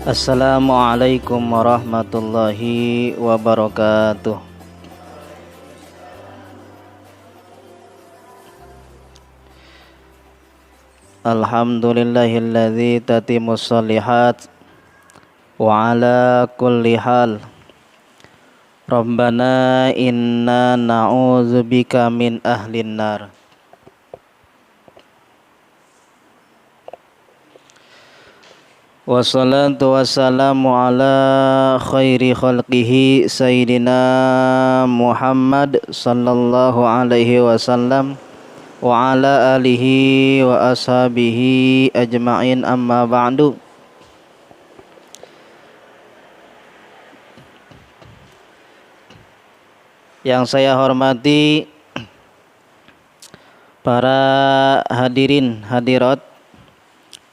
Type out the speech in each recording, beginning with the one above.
Assalamualaikum warahmatullahi wabarakatuh. Alhamdulillahilladzi tatimmus shalihat wa ala kulli hal. Rabbana inna na'udzubika min ahlin nar. Wassalatu wassalamu ala khairi khalqihi Sayyidina Muhammad sallallahu alaihi wasallam wa ala alihi wa ashabihi ajma'in, amma ba'du. Yang saya hormati para hadirin hadirat,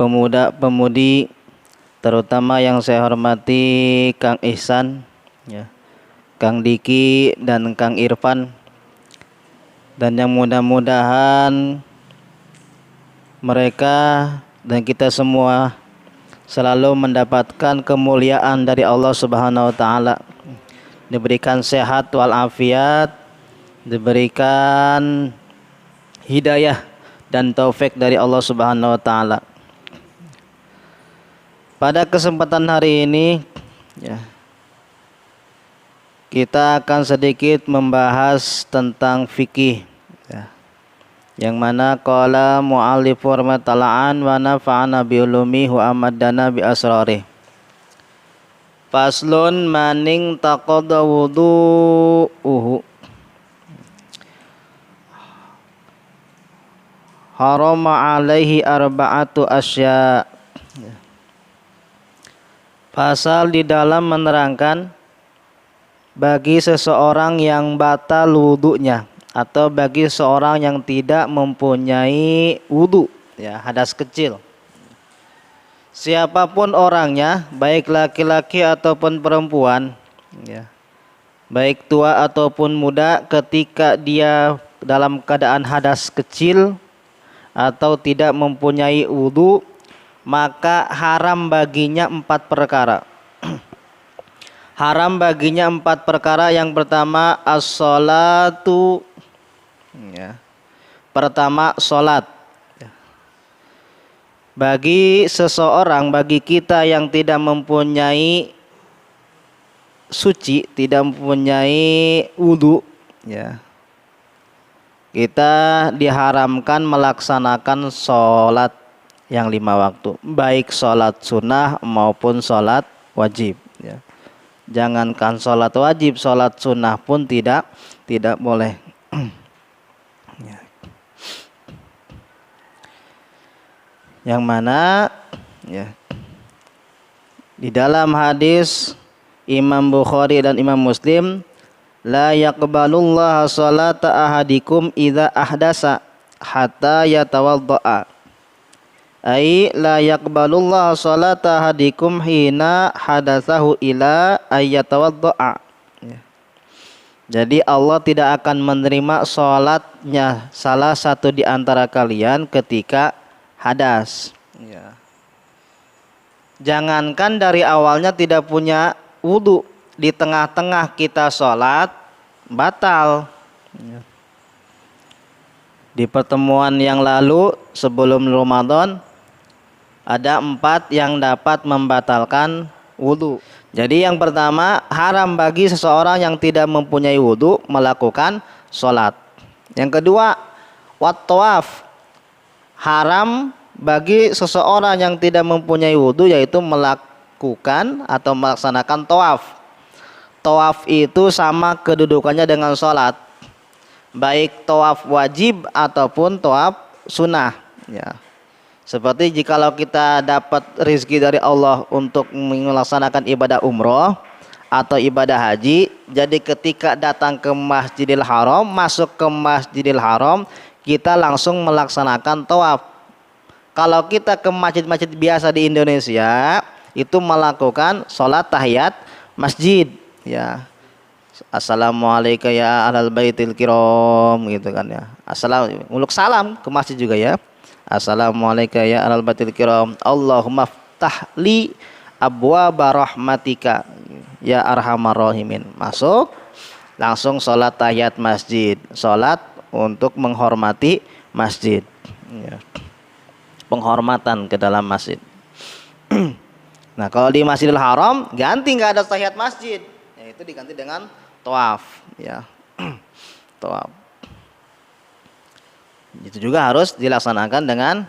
pemuda-pemudi, terutama yang saya hormati Kang Ihsan, ya, Kang Diki dan Kang Irfan, dan yang mudah-mudahan mereka dan kita semua selalu mendapatkan kemuliaan dari Allah Subhanahu wa taala, diberikan sehat walafiat, diberikan hidayah dan taufik dari Allah Subhanahu wa taala. Pada kesempatan hari ini, ya, kita akan sedikit membahas tentang fikih, ya, yang mana qala mu'allif rahmatallah'an wa nafa'ana bi ulumihi wa amaddana bi asrarih. Faslun maning taqadda wudu'uhu harama alaihi arba'atu asya. Pasal di dalam menerangkan bagi seseorang yang batal wudunya atau bagi seorang yang tidak mempunyai wudu, ya, hadas kecil. Siapapun orangnya, baik laki-laki ataupun perempuan, ya, baik tua ataupun muda, ketika dia dalam keadaan hadas kecil atau tidak mempunyai wudu, maka haram baginya 4 perkara. Haram baginya 4 perkara. Yang pertama as-sholatu, ya. Pertama salat. Bagi seseorang, bagi kita yang tidak mempunyai suci, tidak mempunyai wudu, ya, kita diharamkan melaksanakan sholat yang 5 waktu, baik sholat sunnah maupun sholat wajib, ya. Jangankan sholat wajib, sholat sunnah pun tidak boleh. Ya. Yang mana, ya, di dalam hadis Imam Bukhari dan Imam Muslim, la yaqbalullahu sholata ahadikum idza ahdasa hatta yatawaddaa. Ai la yaqbalullahu sholata ahadikum hina hadatsahu ila ayyatawaddaa. Ya. Jadi Allah tidak akan menerima sholatnya salah satu di antara kalian ketika hadas. Ya. Jangankan dari awalnya tidak punya wudu, di tengah-tengah kita sholat batal. Ya. Di pertemuan yang lalu sebelum Ramadan ada 4 yang dapat membatalkan wudu. Jadi yang pertama, haram bagi seseorang yang tidak mempunyai wudu melakukan sholat. Yang kedua, wat tawaf. Haram bagi seseorang yang tidak mempunyai wudu, yaitu melakukan atau melaksanakan tawaf. Tawaf itu sama kedudukannya dengan sholat, baik tawaf wajib ataupun tawaf sunnah, ya. Seperti jikalau kita dapat rezeki dari Allah untuk melaksanakan ibadah umroh atau ibadah haji, jadi ketika datang ke Masjidil Haram, masuk ke Masjidil Haram, kita langsung melaksanakan tawaf. Kalau kita ke masjid-masjid biasa di Indonesia, itu melakukan sholat tahiyat masjid, ya. Assalamualaikum ya ahlal baitil kiram, gitu kan, ya. Assalamualaikum, salam ke masjid juga, ya. Assalamualaikum ya ahlal baitil kiram, Allahumma ftah li abwaaba rahmatika ya arhamar rahimin. Masuk langsung sholat tahiyat masjid, sholat untuk menghormati masjid, ya. Penghormatan ke dalam masjid. Nah kalau di Masjidil Haram ganti, nggak ada tahiyat masjid, yaitu diganti dengan tawaf, ya. Tawaf itu juga harus dilaksanakan dengan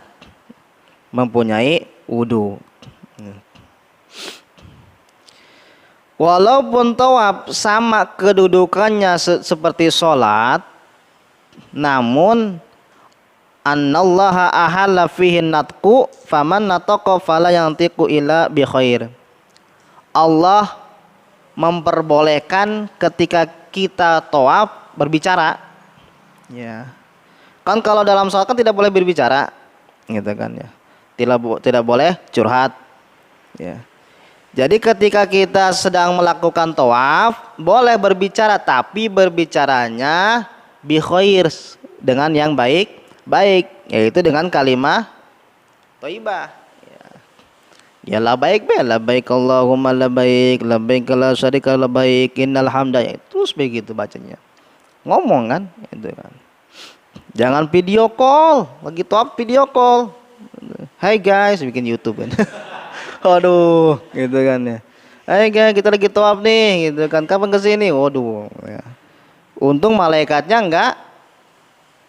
mempunyai wudu. Walaupun tawaf sama kedudukannya seperti sholat, namun annallaha ahalla fihi natqu faman nataqa fala yantiqu illa bi khair. Allah memperbolehkan ketika kita tawaf berbicara, ya. Kan kalau dalam sholat kan tidak boleh berbicara, gitu kan, ya. Tidak boleh curhat, ya. Jadi ketika kita sedang melakukan tawaf boleh berbicara, tapi berbicaranya bi khair, dengan yang baik, yaitu dengan kalimah thayyibah, ya. Ya labbaik labbaik Allahumma labbaik labbaik la syarika labbaik innal hamda, terus begitu bacanya. Ngomong kan, itu kan. Jangan video call, lagi tawaf video call. Hai guys, bikin YouTube kan. Waduh, gitu kan, ya. Hai guys, kita lagi tawaf nih, gitu kan. Kapan kesini? Waduh, ya. Untung malaikatnya enggak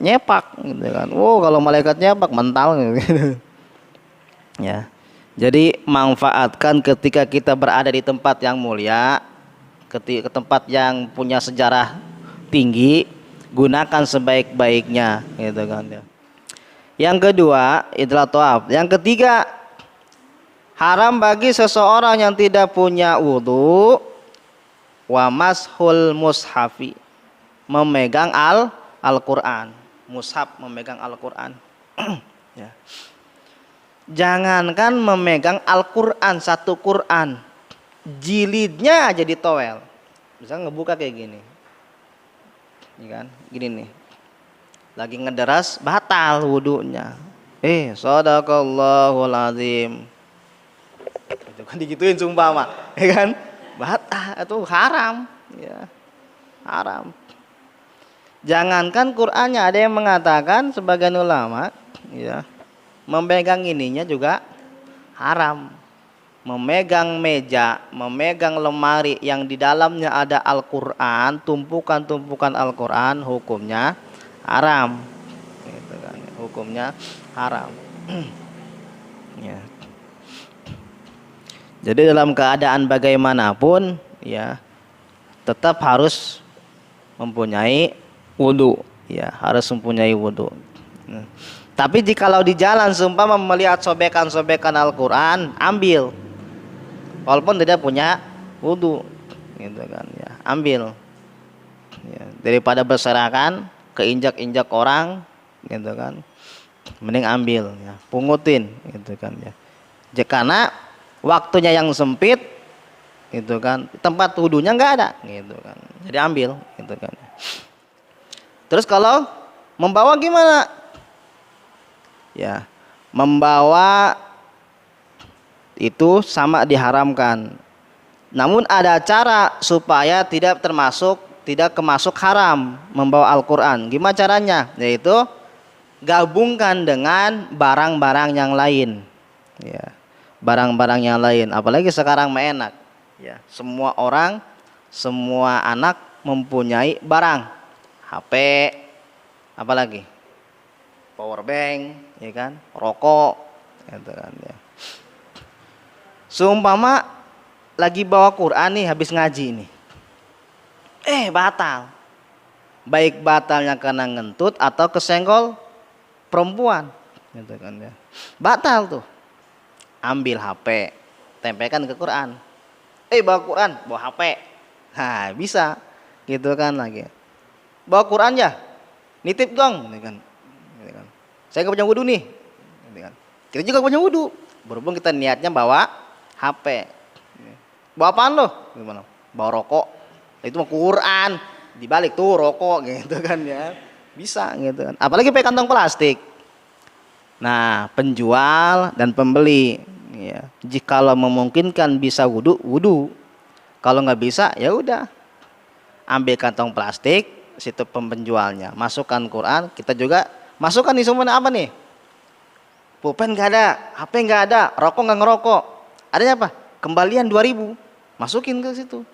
nyepak, gitu kan. Oh, kalau malaikat nyepak mental, gitu. Ya. Jadi manfaatkan ketika kita berada di tempat yang mulia, ketika tempat yang punya sejarah tinggi, gunakan sebaik-baiknya, gitu kan, ya. Yang kedua, itulah tawaf. Yang ketiga, haram bagi seseorang yang tidak punya wudu wa mashul mushafi, memegang Al-Qur'an. Mushaf, memegang Al-Qur'an. Ya. Jangankan memegang Al-Qur'an, satu Qur'an, jilidnya aja ditowel. Bisa ngebuka kayak gini, ya kan, gini nih, lagi ngederas, batal wudunya. Shadaqallahul azim. Itu kan digituin sumpah mah, ya kan, batal, itu haram, ya, haram. Jangankan Qur'annya, ada yang mengatakan sebagian ulama, ya, memegang ininya juga haram. Memegang meja, memegang lemari yang di dalamnya ada Al-Qur'an, tumpukan-tumpukan Al-Qur'an, hukumnya haram, gitu kan, hukumnya haram. Ya. Jadi dalam keadaan bagaimanapun, ya, tetap harus mempunyai wudu, ya, harus mempunyai wudu. Tapi jikalau di jalan seumpama melihat sobekan-sobekan Al-Qur'an, ambil, walaupun tidak punya wudu, gitu kan, ya, ambil, ya, daripada berserakan keinjak-injak orang, gitu kan, mending ambil, ya, pungutin, gitu kan, ya. Karena waktunya yang sempit, gitu kan, tempat wudunya nggak ada, gitu kan, jadi ambil, gitu kan. Terus kalau membawa gimana? Ya, membawa itu sama diharamkan. Namun ada cara supaya tidak kemasuk haram membawa Al-Qur'an. Gimana caranya? Yaitu gabungkan dengan barang-barang yang lain. Ya, barang-barang yang lain. Apalagi sekarang mah enak. Ya, semua orang, semua anak mempunyai barang. HP, apalagi power bank, ya kan, rokok, gitu kan, ya. Seumpama lagi bawa Quran nih, habis ngaji nih, batal, baik batalnya karena ngentut atau kesenggol perempuan, gitu kan, ya. Batal tuh. Ambil HP, tempelkan ke Quran. Bawa Quran, bawa HP, nah bisa, gitu kan lagi. Bawa Quran ya, nitip dong, gitu kan. Saya nggak punya wudu nih, gitu kan. Kita juga punya wudu, berhubung kita niatnya bawa HP. Bawa apaan lo? Gimana? Bawa rokok, itu mah Quran, dibalik tuh rokok, gitu kan, ya. Bisa, gitu kan. Apalagi pakai kantong plastik. Nah, penjual dan pembeli, Ya, jikalau memungkinkan bisa wudu, wudu. Kalau nggak bisa, ya udah, ambil kantong plastik, situ penjualnya, masukkan Quran, kita juga masukkan nih semua apa nih? Pulpen nggak ada, HP nggak ada, rokok nggak ngerokok. Adanya apa? Kembalian 2.000, masukin ke situ.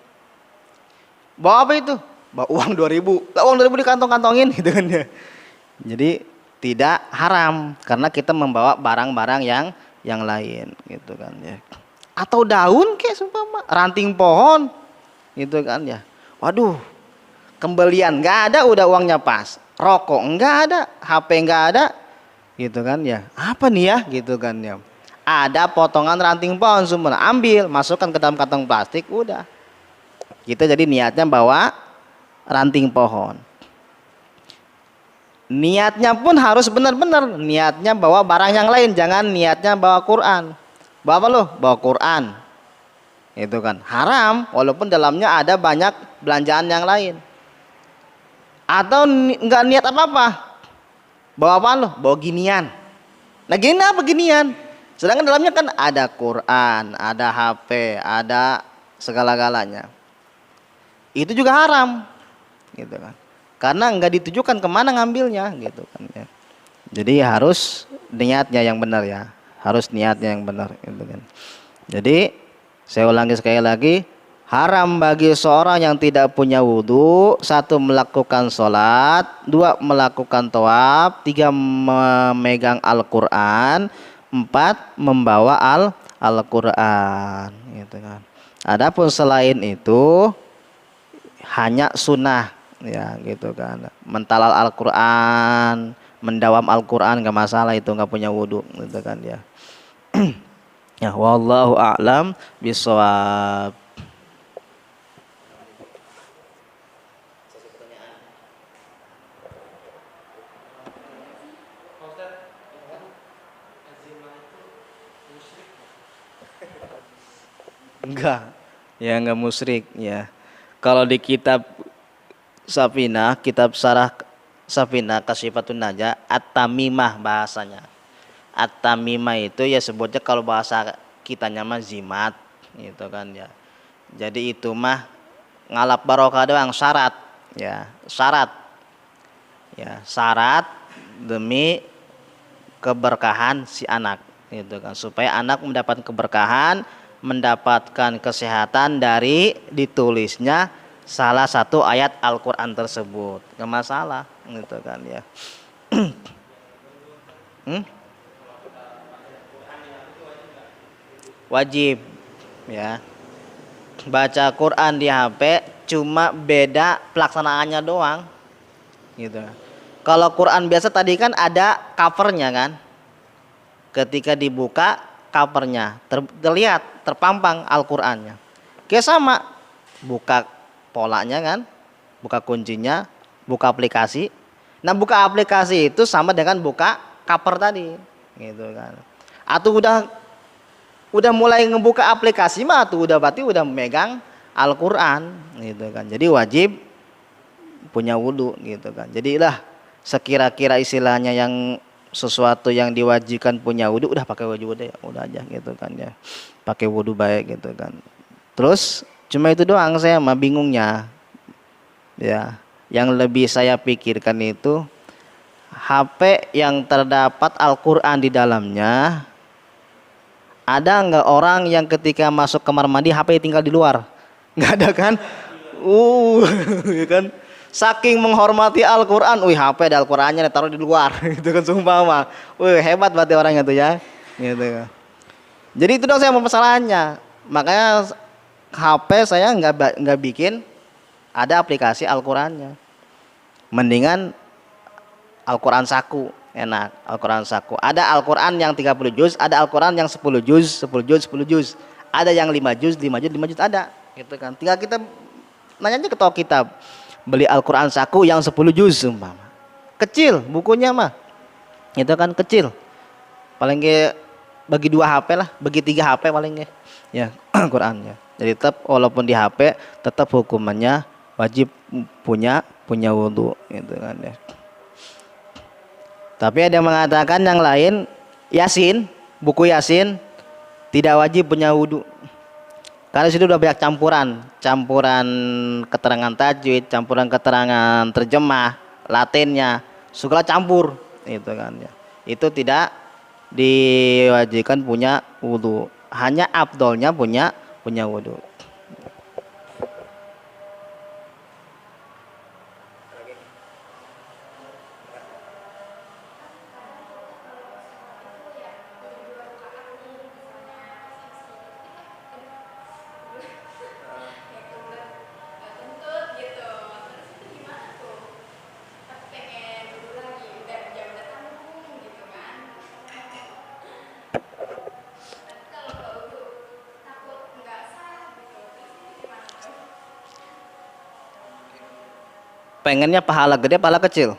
Bawa apa itu? Bawa uang 2.000. Lah, uang 2.000 di kantong-kantongin gitu kan ya. Jadi tidak haram karena kita membawa barang-barang yang lain gitu kan ya. Atau daun kayak sumpah ranting pohon gitu kan ya. Waduh, kembalian nggak ada, udah uangnya pas. Rokok nggak ada, HP nggak ada gitu kan ya. Apa nih ya gitu kan ya. Ada potongan ranting pohon semua, ambil, masukkan ke dalam kantong plastik, udah. Kita jadi niatnya bawa ranting pohon. Niatnya pun harus benar-benar, niatnya bawa barang yang lain, jangan niatnya bawa Quran. Bawa apa lo? Bawa Quran. Itu kan haram walaupun dalamnya ada banyak belanjaan yang lain. Atau nggak niat apa-apa. Bawa apa lo? Bawa ginian. Nah, gini apa ginian? Sedangkan dalamnya kan ada Quran, ada HP, ada segala-galanya. Itu juga haram gitu kan, karena nggak ditujukan kemana ngambilnya gitu kan ya. Jadi harus niatnya yang benar ya, harus niatnya yang benar gitu kan. Jadi saya ulangi sekali lagi, haram bagi seorang yang tidak punya wudhu: 1. Melakukan sholat, 2. Melakukan tawaf, 3. Memegang Al-Quran, 4. Membawa Al-Quran gitu kan. Adapun selain itu hanya sunnah ya gitu kan, mentalal Al-Quran, mendawam Al-Quran nggak masalah, itu nggak punya wudhu gitu kan ya. Ya, wallahu a'lam bishawab. Enggak, ya enggak musyrik ya. Kalau di kitab Safinah, kitab Syarah Safinah Kasyifatun Najah, At-Tamimah bahasanya. At-Tamimah itu ya sebutnya kalau bahasa kitanya mah zimat gitu kan ya. Jadi itu mah ngalap barokah doang, syarat ya, syarat ya, syarat demi keberkahan si anak gitu kan, supaya anak mendapat keberkahan, mendapatkan kesehatan dari ditulisnya salah satu ayat Al-Quran tersebut, nggak masalah gitu kan ya. Wajib ya, baca Quran di HP, cuma beda pelaksanaannya doang gitu. Kalau Quran biasa tadi kan ada covernya kan, ketika dibuka covernya terlihat terpampang Al-Qurannya. Kayak sama, buka polanya kan, buka kuncinya, buka aplikasi. Nah, buka aplikasi itu sama dengan buka cover tadi gitu kan. Atau udah mulai ngebuka aplikasi mah tuh udah berarti udah megang Al-Quran gitu kan. Jadi wajib punya wudhu gitu kan. Jadilah sekira-kira istilahnya yang sesuatu yang diwajibkan punya wudhu, udah pakai wudhu deh, udah aja gitu kan ya, pakai wudhu baik gitu kan. Terus cuma itu doang saya mah bingungnya ya. Yang lebih saya pikirkan itu HP yang terdapat Al-Quran di dalamnya, ada nggak orang yang ketika masuk kamar mandi HP tinggal di luar? Nggak ada kan? Ya kan? Saking menghormati Al-Quran, wih HP ada Al-Qurannya taruh di luar, gitu kan, sumpah mah, wih hebat berarti orangnya tuh ya, gitu. Jadi itu dong saya permasalahannya, makanya HP saya nggak bikin ada aplikasi Al-Qurannya, mendingan Al-Quran saku, enak, Al-Quran saku. Ada Al-Quran yang 30 juz, ada Al-Quran yang 10 juz, 10 juz, 10 juz, ada yang 5 juz, 5 juz, 5 juz, ada, gitu kan. Tinggal kita nanya aja ke toko kitab, beli Al-Quran saku yang 10 juz umpama. Kecil bukunya mah. Itu kan kecil. Paling ke bagi 2 HP lah, bagi 3 HP paling ke. Ya, Al-Qur'annya. Jadi tetap walaupun di HP tetap hukumannya wajib punya wudu gitu kan ya. Tapi ada yang mengatakan yang lain, Yasin, buku Yasin tidak wajib punya wudhu. Karena situ udah banyak campuran keterangan tajwid, campuran keterangan terjemah, latinnya, segala campur, itu kan ya. Itu tidak diwajibkan punya wudhu. Hanya afdolnya punya wudhu. Pengennya pahala gede, pahala kecil.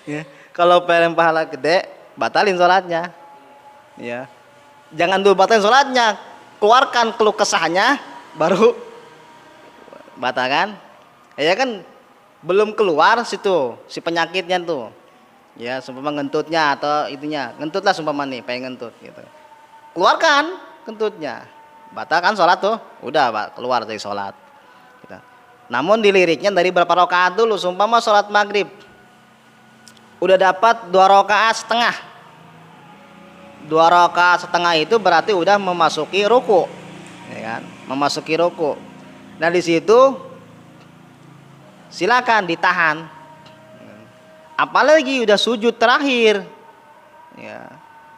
Ya. Kalau pengen pahala gede, batalin sholatnya. Ya. Jangan dulu batalin sholatnya, keluarkan keluh kesahnya, baru batalkan. Ya kan belum keluar situ si penyakitnya tuh. Ya, sumpama ngentutnya atau itunya, ngentut lah sumpama nih, pengen ngentut gitu. Keluarkan kentutnya, batalkan sholat tuh, udah keluar dari sholat. Gitu. Namun diliriknya dari berapa rakaat dulu, sumpama sholat maghrib udah dapat 2 rakaat setengah. 2 rakaat setengah itu berarti udah memasuki ruku, ya kan? Memasuki ruku. Nah di situ silakan ditahan. Apalagi udah sujud terakhir, ya,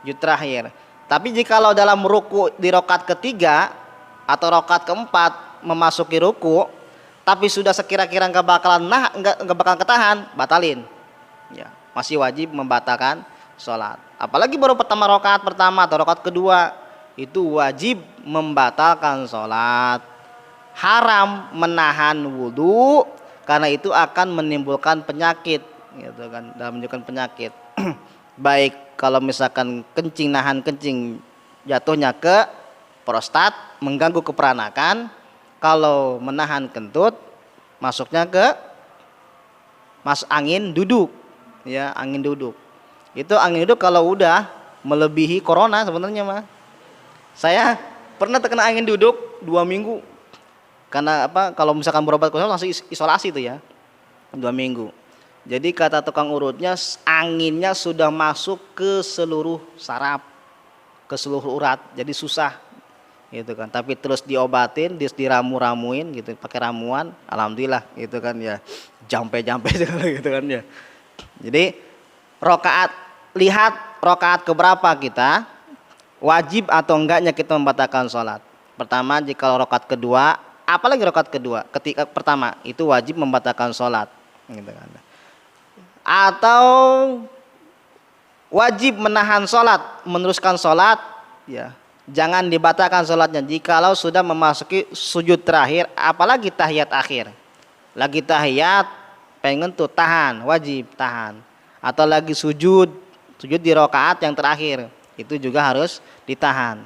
sujud terakhir. Tapi jikalau dalam ruku di rakaat ketiga atau rakaat keempat memasuki ruku, tapi sudah sekira-kira nggak bakalan ketahan, batalin. Ya, masih wajib membatalkan sholat. Apalagi baru rakaat pertama atau rakaat kedua, itu wajib membatalkan sholat. Haram menahan wudhu karena itu akan menimbulkan penyakit, gitu kan, dalam menunjukkan penyakit. Baik kalau misalkan nahan kencing jatuhnya ke prostat, mengganggu keperanakan. Kalau menahan kentut masuknya ke angin duduk, ya, angin duduk. Itu angin duduk kalau udah melebihi corona sebenarnya mah. Saya pernah terkena angin duduk 2 minggu. Karena apa? Kalau misalkan berobat corona langsung isolasi itu ya. 2 minggu. Jadi kata tukang urutnya, anginnya sudah masuk ke seluruh saraf, ke seluruh urat. Jadi susah. Gitu kan, tapi terus diobatin, diramuin gitu, pakai ramuan, alhamdulillah gitu kan ya, jampe gitu kan ya. Jadi lihat rokaat keberapa kita, wajib atau enggaknya kita membatalkan sholat. Pertama, jika rokaat kedua, apalagi rokaat kedua, ketika pertama itu wajib membatalkan sholat, gitu kan. Atau wajib menahan sholat, meneruskan sholat, ya. Jangan dibatalkan sholatnya jikalau sudah memasuki sujud terakhir, apalagi tahiyat akhir. Lagi tahiyat pengen tuh tahan, wajib tahan. Atau lagi sujud di rakaat yang terakhir, itu juga harus ditahan,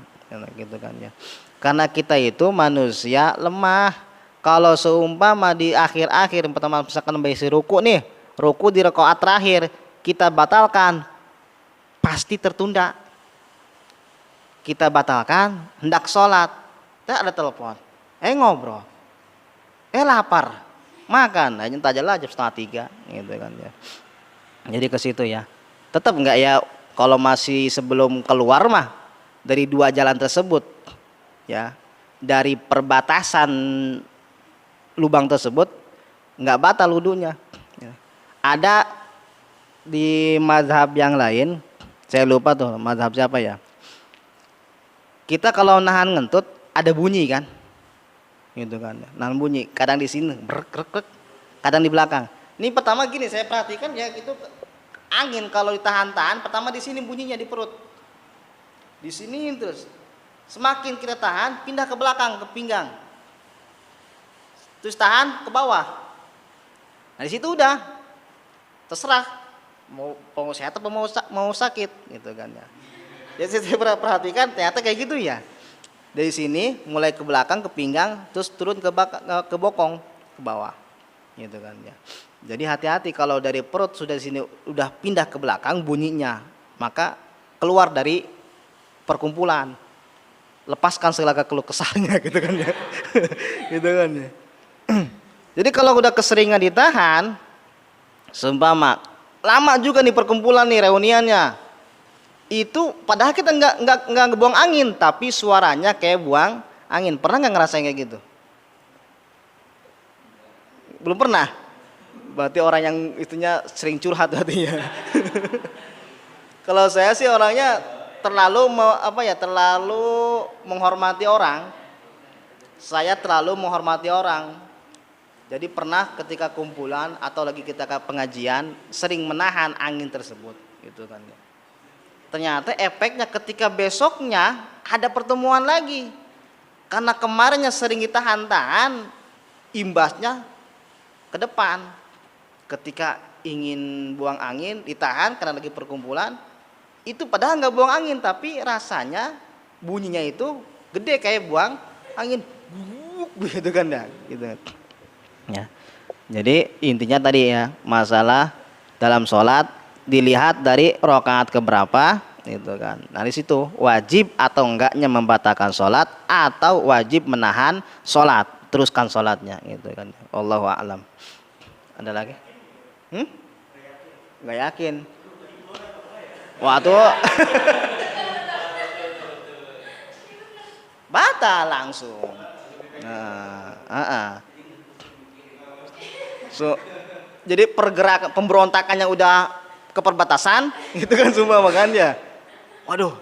gitu kan ya. Karena kita itu manusia lemah. Kalau seumpama di akhir-akhir pertama misalkan berisi ruku nih, ruku di rakaat terakhir kita batalkan, pasti tertunda. Kita batalkan, hendak sholat, tak ada telepon, ngobrol, lapar, makan, hanya tajalah jam 2:30, gitu kan ya. Jadi ke situ ya, tetap enggak ya, kalau masih sebelum keluar mah dari 2 jalan tersebut, ya, dari perbatasan lubang tersebut, enggak batal wudunya. Ya. Ada di mazhab yang lain, saya lupa tuh mazhab siapa ya. Kita kalau nahan ngentut ada bunyi kan, gitu kan, nahan bunyi. Kadang di sini, kadang di belakang. Ini pertama gini saya perhatikan ya, itu angin kalau ditahan-tahan, pertama di sini bunyinya di perut, di sini terus. Semakin kita tahan, pindah ke belakang, ke pinggang, terus tahan ke bawah. Nah di situ udah terserah mau sehat atau mau sakit, gitu kan ya. Jadi saya perhatikan ternyata kayak gitu ya. Dari sini mulai ke belakang, ke pinggang, terus turun ke bokong, ke bawah, gitu kan ya. Jadi hati-hati kalau dari perut sudah di sini udah pindah ke belakang bunyinya, maka keluar dari perkumpulan, lepaskan segala keluh kesahnya gitu kan ya. Gitu kan ya. Jadi kalau udah keseringan ditahan, seumpama lama juga nih perkumpulan nih reuniannya, itu padahal kita nggak ngebuang angin, tapi suaranya kayak buang angin. Pernah nggak ngerasain kayak gitu? Belum pernah. Berarti orang yang itunya sering curhat artinya. Kalau saya sih orangnya terlalu terlalu menghormati orang. Saya terlalu menghormati orang. Jadi pernah ketika kumpulan atau lagi kita ke pengajian sering menahan angin tersebut, gitu kan. Ternyata efeknya ketika besoknya ada pertemuan lagi. Karena kemarinnya sering ditahan-tahan, imbasnya ke depan. Ketika ingin buang angin ditahan karena lagi perkumpulan, itu padahal nggak buang angin, tapi rasanya bunyinya itu gede kayak buang angin, gitu kan ya, gitu. Ya. Jadi intinya tadi ya, masalah dalam sholat dilihat dari rakaat keberapa, gitu kan. Nah di situ wajib atau enggaknya membatalkan sholat atau wajib menahan sholat, teruskan sholatnya, gitu kan. Allahu a'lam. Ada lagi? Nggak yakin. Wah tuh batal langsung. Nah, jadi pergerakan pemberontakan yang udah ke perbatasan, gitu kan semua makanya. Waduh,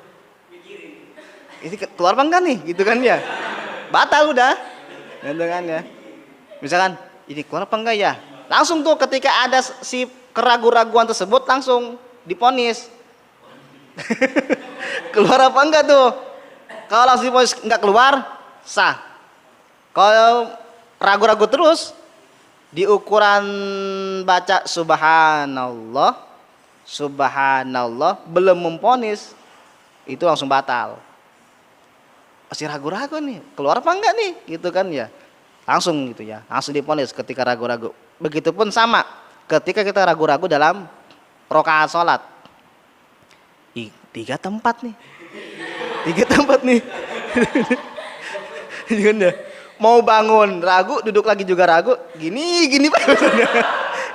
ini keluar apa enggak nih, gitu kan ya? Batal udah, gitu kan ya. Misalkan ini keluar apa enggak ya? Langsung tuh ketika ada si keraguan-raguan tersebut langsung diponis. Keluar apa enggak tuh? Kalau langsung diponis enggak keluar, sah. Kalau ragu-ragu terus, di ukuran baca subhanallah, subhanallah belum memponis, itu langsung batal. Masih ragu-ragu nih, keluar apa enggak nih, gitu kan ya? Langsung gitu ya, langsung diponis ketika ragu-ragu. Begitupun sama ketika kita ragu-ragu dalam rakaat sholat. 3 tempat nih, 3 tempat nih. Mau bangun ragu, duduk lagi juga ragu, gini pak.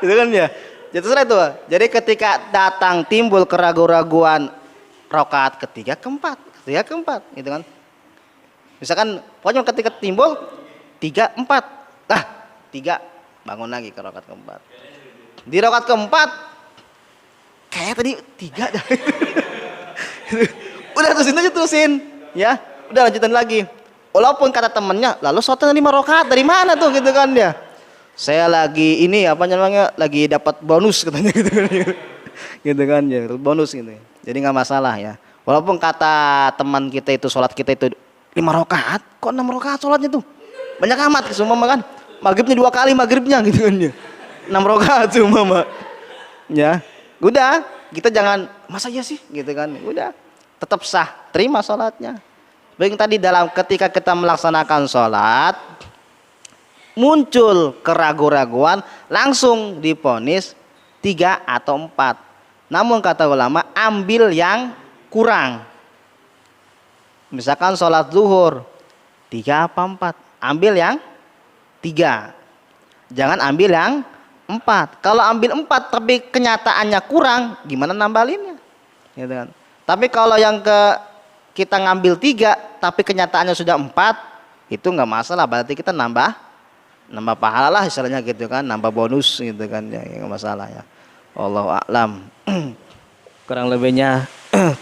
Gitu kan ya. Jadi terserah itu. Jadi ketika datang timbul keraguan-raguan rakaat ketiga keempat, gitu kan. Misalkan pokoknya ketika timbul 3, 4, 3 bangun lagi ke rakaat keempat. Di rakaat keempat kayak tadi 3 dah. Udah terusin ya, udah lanjutan lagi. Walaupun kata temennya, lalu sholatnya 5 rakaat dari mana tuh, gitu kan ya? Saya lagi ini lagi dapat bonus katanya, gitu kan, gitu kan ya, bonus gitu. Jadi nggak masalah ya. Walaupun kata teman kita itu sholat kita itu 5 rakaat, kok 6 rakaat sholatnya tuh banyak amat semua kan? Maghribnya 2 kali maghribnya, gitu kan ya. 6 rakaat semua ya. Udah, kita jangan masa ya sih, gitu kan. Udah, tetap sah, terima sholatnya. Baik tadi dalam ketika kita melaksanakan sholat muncul keraguan-raguan langsung diponis 3 atau 4. Namun kata ulama ambil yang kurang. Misalkan sholat zuhur 3 apa 4, ambil yang 3. Jangan ambil yang 4. Kalau ambil 4 tapi kenyataannya kurang, gimana nambalinnya? Gitu kan. Tapi kalau yang kita ngambil 3 tapi kenyataannya sudah 4, itu nggak masalah, berarti kita nambah pahala lah istilahnya, gitu kan, nambah bonus, gitu kan ya, nggak masalah ya. Allahu a'lam. Kurang lebihnya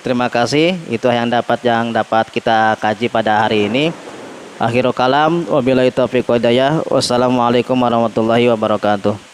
terima kasih, itu yang dapat kita kaji pada hari ini. Akhirul kalam, wabillahi taufiq wal hidayah. Wassalamualaikum warahmatullahi wabarakatuh.